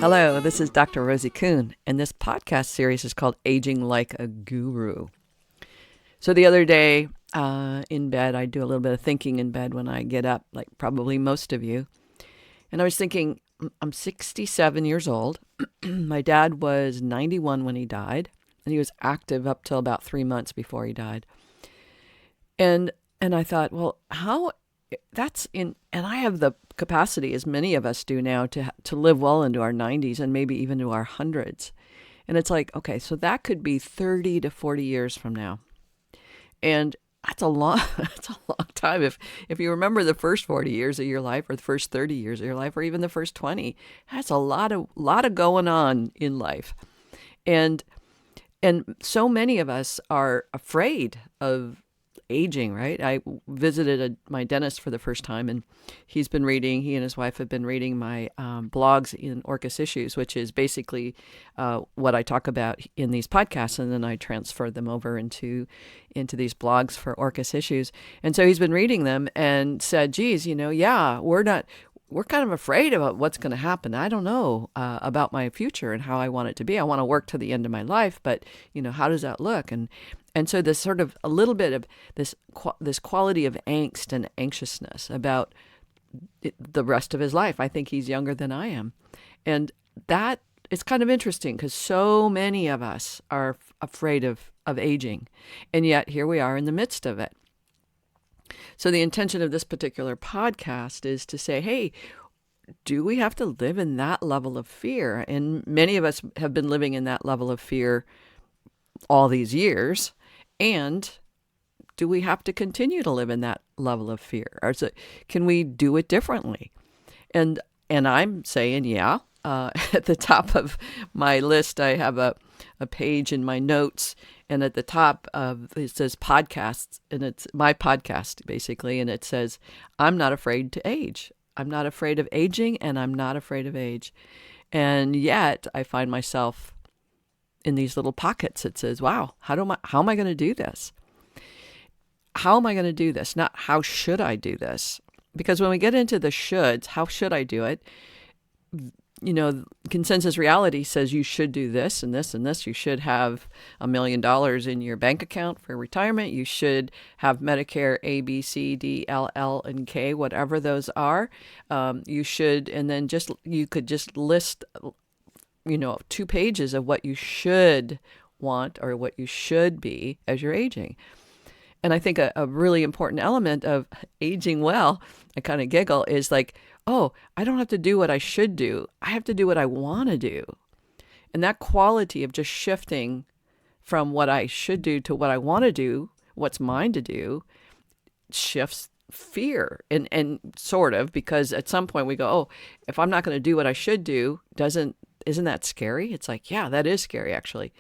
Hello, this is Dr. Rosie Kuhn, and this podcast series is called Aging Like a Guru. So the other day in bed, I do a little bit of thinking in bed when I get up, like probably most of you. And I was thinking, I'm 67 years old. My dad was 91 when he died, and he was active up till about 3 months before he died. And I thought, well, and I have the capacity, as many of us do now, to live well into our 90s and maybe even to our hundreds. And it's like, okay, so that could be 30 to 40 years from now. And that's a long time. If you remember the first 40 years of your life, or the first 30 years of your life, or even the first 20, that's a lot of going on in life. And so many of us are afraid of aging, right? I visited my dentist for the first time, and he and his wife have been reading my blogs in Orcus Issues, which is basically what I talk about in these podcasts, and then I transfer them over into these blogs for Orcus Issues. And so he's been reading them and said, geez, we're kind of afraid about what's going to happen. I don't know about my future and how I want it to be. I want to work to the end of my life, but how does that look? And so there's sort of a little bit of this quality of angst and anxiousness about the rest of his life. I think he's younger than I am. And that is kind of interesting because so many of us are afraid of aging. And yet here we are in the midst of it. So the intention of this particular podcast is to say, hey, do we have to live in that level of fear? And many of us have been living in that level of fear all these years. And do we have to continue to live in that level of fear? Or can we do it differently? And I'm saying, yeah. At the top of my list, I have a page in my notes, and at the top it says podcasts, and it's my podcast basically, and it says, I'm not afraid to age. I'm not afraid of aging, and I'm not afraid of age. And yet I find myself in these little pockets. It says, wow, how am I going to do this? How am I going to do this? Not how should I do this? Because when we get into the shoulds, how should I do it? Consensus reality says you should do this and this and this. You should have $1 million in your bank account for retirement. You should have Medicare A, B, C, D, L, L, and K, whatever those are. You should, and then you could just list 2 pages of what you should want or what you should be as you're aging. And I think a really important element of aging well, I kind of giggle, is like, oh, I don't have to do what I should do. I have to do what I want to do. And that quality of just shifting from what I should do to what I want to do, what's mine to do, shifts fear. And sort of, because at some point we go, oh, if I'm not going to do what I should do, isn't that scary? It's like, yeah, that is scary, actually.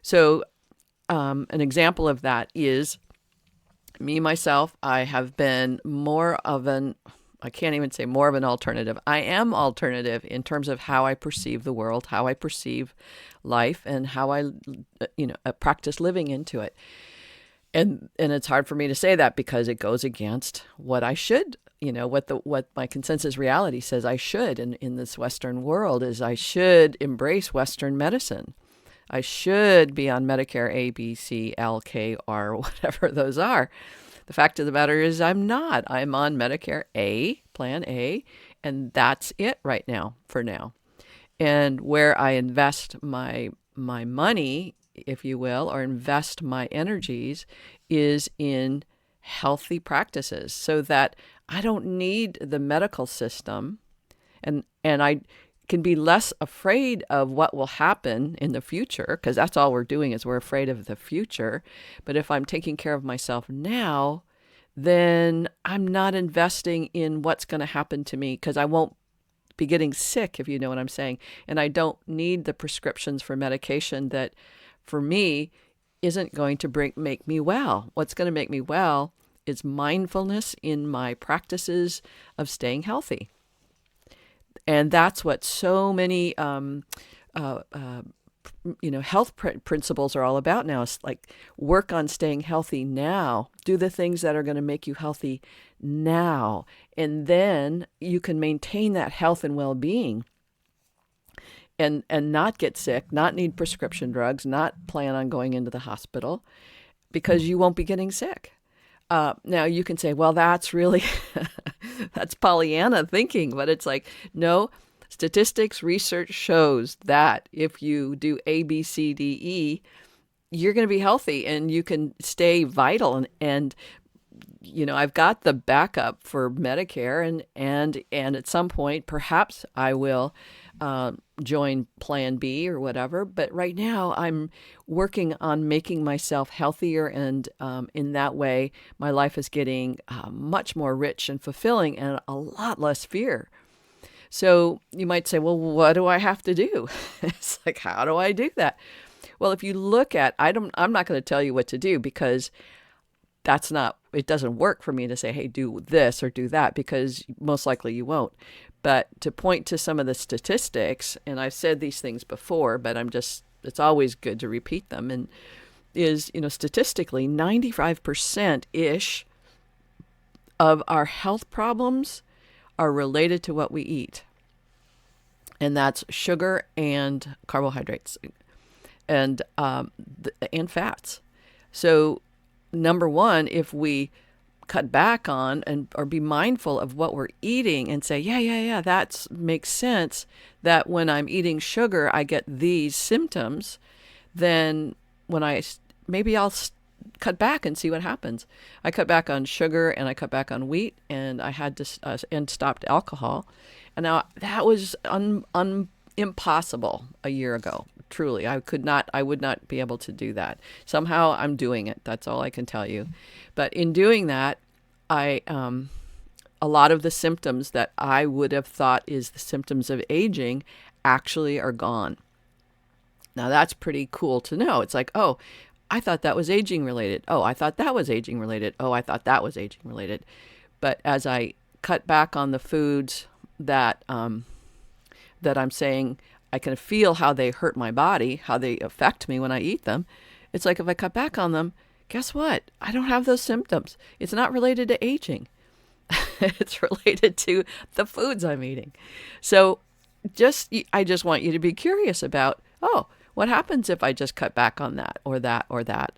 So an example of that is me, myself. I have been I can't even say more of an alternative. I am alternative in terms of how I perceive the world, how I perceive life, and how I, practice living into it. And it's hard for me to say that because it goes against what I should, what my consensus reality says I should in this Western world is I should embrace Western medicine. I should be on Medicare A, B, C, L, K, R, whatever those are. The fact of the matter is I'm not. I'm on Medicare A, Plan A, and that's it right now, for now. And where I invest my money, if you will, or invest my energies is in healthy practices so that I don't need the medical system, and I can be less afraid of what will happen in the future, because that's all we're doing is we're afraid of the future. But if I'm taking care of myself now, then I'm not investing in what's going to happen to me, because I won't be getting sick, if you know what I'm saying. And I don't need the prescriptions for medication that, for me, isn't going to make me well. What's going to make me well is mindfulness in my practices of staying healthy. And that's what so many health principles are all about now. It's like work on staying healthy now. Do the things that are going to make you healthy now. And then you can maintain that health and well-being and not get sick, not need prescription drugs, not plan on going into the hospital because you won't be getting sick. Now you can say, well, that's really, that's Pollyanna thinking, but it's like, no, statistics research shows that if you do A, B, C, D, E, you're going to be healthy and you can stay vital. And I've got the backup for Medicare, and at some point, perhaps I will join Plan B or whatever. But right now, I'm working on making myself healthier, and in that way, my life is getting much more rich and fulfilling, and a lot less fear. So you might say, well, what do I have to do? It's like, how do I do that? Well, if you look at, I'm not going to tell you what to do, because it doesn't work for me to say, hey, do this or do that, because most likely you won't. But to point to some of the statistics, and I've said these things before, but it's always good to repeat them, and is, statistically 95%-ish of our health problems are related to what we eat. And that's sugar and carbohydrates and fats. So number one, if we cut back on or be mindful of what we're eating and say, yeah, that makes sense, that when I'm eating sugar, I get these symptoms, then maybe I'll cut back and see what happens. I cut back on sugar and I cut back on wheat, and I had to and stopped alcohol. And now that was impossible a year ago. Truly, I would not be able to do that. Somehow I'm doing it. That's all I can tell you. But in doing that, a lot of the symptoms that I would have thought is the symptoms of aging actually are gone. Now that's pretty cool to know. It's like, oh, I thought that was aging related. Oh, I thought that was aging related. Oh, I thought that was aging related. But as I cut back on the foods that I'm saying, I can feel how they hurt my body, how they affect me when I eat them. It's like if I cut back on them, guess what? I don't have those symptoms. It's not related to aging. It's related to the foods I'm eating. So I just want you to be curious about, oh, what happens if I just cut back on that or that or that?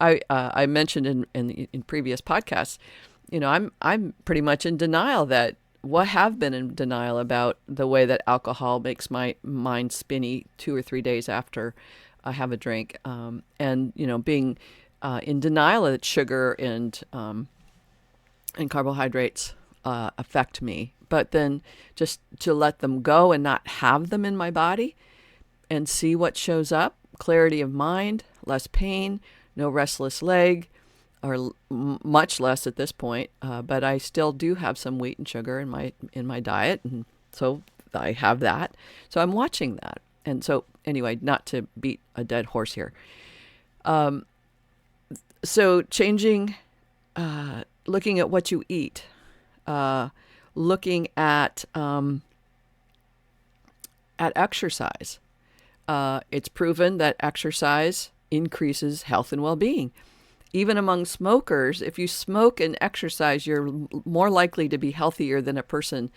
I mentioned in previous podcasts, I'm pretty much in denial have been in denial about the way that alcohol makes my mind spinny 2 or 3 days after I have a drink. And being in denial that sugar and carbohydrates affect me. But then just to let them go and not have them in my body and see what shows up. Clarity of mind, less pain, no restless leg, or much less at this point, but I still do have some wheat and sugar in my diet, and so I have that. So I'm watching that, and so anyway, not to beat a dead horse here. So changing, looking at what you eat, looking at exercise. It's proven that exercise increases health and well-being. Even among smokers, if you smoke and exercise, you're more likely to be healthier than a person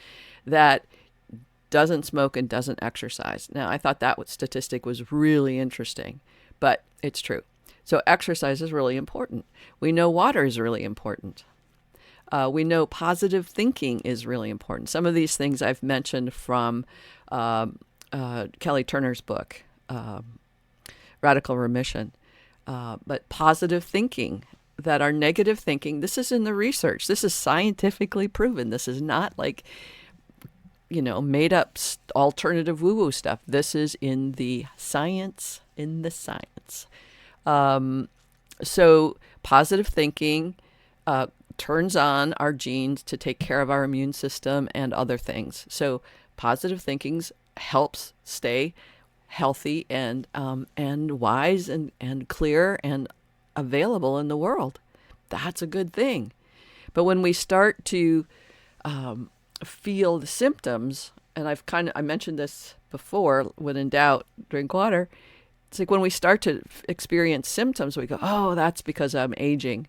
that doesn't smoke and doesn't exercise. Now, I thought that statistic was really interesting, but it's true. So exercise is really important. We know water is really important. We know positive thinking is really important. Some of these things I've mentioned from Kelly Turner's book, Radical Remission. But positive thinking, that our negative thinking, this is in the research. This is scientifically proven. This is not like, made up alternative woo-woo stuff. This is in the science, So positive thinking turns on our genes to take care of our immune system and other things. So positive thinking helps stay healthy and wise and clear and available in the world. That's a good thing. But when we start to feel the symptoms, and I mentioned this before, when in doubt, drink water. It's like when we start to experience symptoms, we go, oh, that's because I'm aging.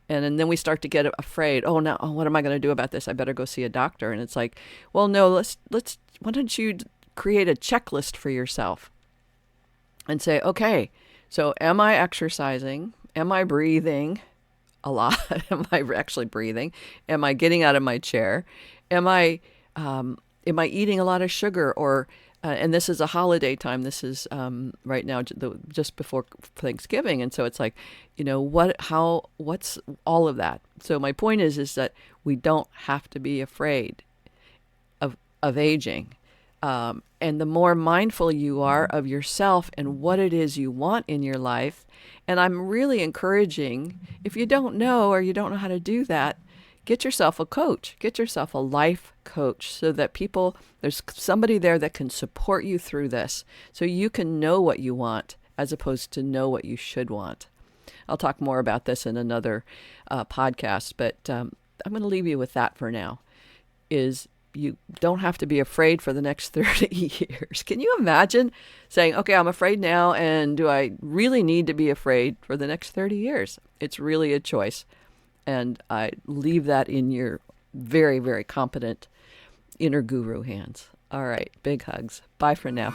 And then we start to get afraid. Oh, no, what am I going to do about this? I better go see a doctor. And it's like, well, no, why don't you create a checklist for yourself and say, okay, so am I exercising? Am I breathing a lot? Am I actually breathing? Am I getting out of my chair? Am I eating a lot of sugar? Or and this is a holiday time. This is right now, just before Thanksgiving, and so it's like, what's all of that? So my point is that we don't have to be afraid of aging. And the more mindful you are of yourself and what it is you want in your life, and I'm really encouraging, if you don't know or you don't know how to do that, get yourself a coach, get yourself a life coach, so that there's somebody there that can support you through this, so you can know what you want as opposed to know what you should want. I'll talk more about this in another podcast, but I'm going to leave you with that for now, is you don't have to be afraid for the next 30 years. Can you imagine saying, okay, I'm afraid now, and do I really need to be afraid for the next 30 years? It's really a choice. And I leave that in your very, very competent inner guru hands. All right, big hugs. Bye for now.